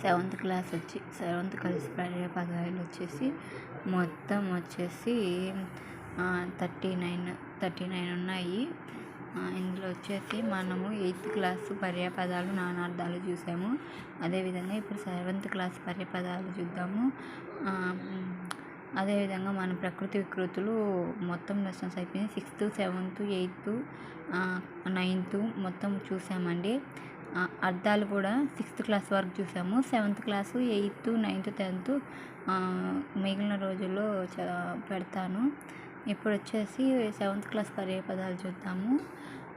Seventh class పర్యాయపదాలు వచ్చేసి మొత్తం వచ్చేసి 39 ఉన్నాయి. ఇందులో వచ్చేసి మనము 8th క్లాస్ పర్యాయపదాలు నానార్థాలు చూసాము. అదేవిధంగా ఇప్పుడు 7th క్లాస్ పర్యాయపదాలు చూద్దాము. అదేవిధంగా మన ప్రకృతి వికృతులు మొత్తం లెసన్స్ అయిపోయినాయి. 6th, 7th, 8th, 9th మొత్తం చూసామండి. అర్థాలు కూడా 6th క్లాస్ వరకు చూసాము. 7th class, 8th, 9th, 10th మిగిలిన రోజుల్లో పెడతాను. ఇప్పుడు వచ్చేసి 7th క్లాస్ పర్యాయపదాలు చూద్దాము.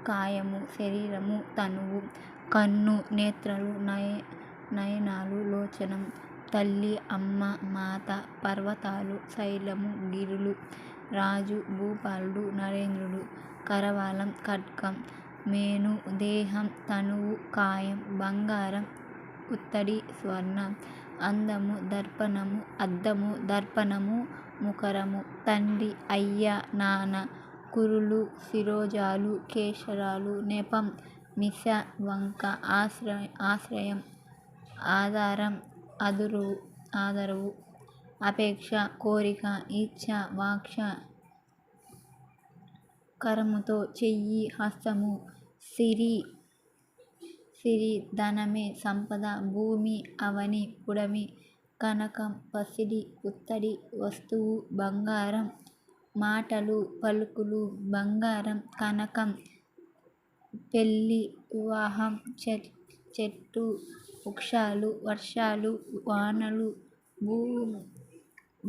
కాయము, శరీరము, తనువు, కన్ను, నేత్రాలు, నయనాలు, లోచనం, తల్లి, అమ్మ, మాత, పర్వతాలు, శైలము, గిరులు, రాజు, భూపాలుడు, నరేంద్రుడు, కరవాలం, ఖడ్గం, మేను, దేహం, తనువు, కాయం, బంగారం, ఉత్తడి, స్వర్ణం, అందము, దర్పణము, అద్దము, దర్పణము, ముఖరము, తండ్రి, అయ్య, నాన్న, కురులు, శిరోజాలు, కేశరాలు, నెపం, మిస, వంక, ఆశ్రయం, ఆధారం, ఆదరవు, అపేక్ష, కోరిక, ఇచ్ఛ, వాంఛ, కరముతో, చెయ్యి, హస్తము, సిరి, ధనమే, సంపద, భూమి, అవని, పుడమి, కనకం, పసిడి, పుత్తడి, వస్తువు, బంగారం, మాటలు, పలుకులు, బంగారం, కనకం, పెళ్ళి, వివాహం, చెట్టు, వృక్షాలు, వర్షాలు, వానలు,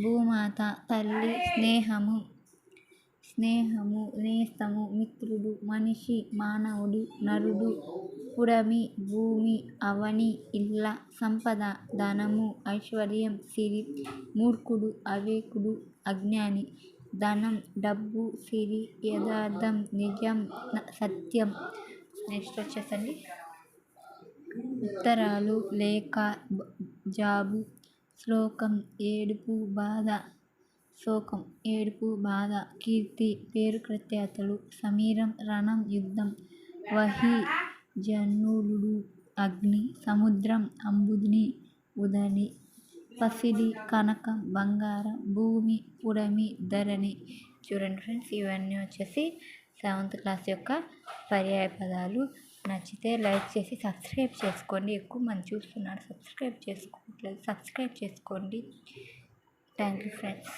భూమాత, తల్లి, స్నేహము, నేస్తము, మిత్రుడు, మనిషి, మానవుడు, నరుడు, పుడమి, భూమి, అవని, ఇల్ల, సంపద, ధనము, ఐశ్వర్యం, సిరి, మూర్ఖుడు, అవివేకుడు, అజ్ఞాని, ధనం, డబ్బు, సిరి, యథార్థం, నిజం, సత్యం. నెక్స్ట్ వచ్చేసండి ఉత్తరాలు, లేఖ, జాబు, శ్లోకం, ఏడుపు, బాధ, శోకం, ఏడుపు, బాధ, కీర్తి, పేరు ప్రఖ్యాతలు, సమీరం, రణం, యుద్ధం, వహి, జనులుడు, అగ్ని, సముద్రం, అంబుని, ఉదని, పసిడి, కనకం, బంగారం, భూమి, పుడమి, ధరణి. చూడండి ఫ్రెండ్స్, ఇవన్నీ వచ్చేసి 7th క్లాస్ యొక్క పర్యాయపదాలు. నచ్చితే లైక్ చేసి సబ్స్క్రైబ్ చేసుకోండి. ఎక్కువ మంది చూస్తున్నారు, సబ్స్క్రైబ్ చేసుకోవట్లేదు, సబ్స్క్రైబ్ చేసుకోండి. Thank you friends.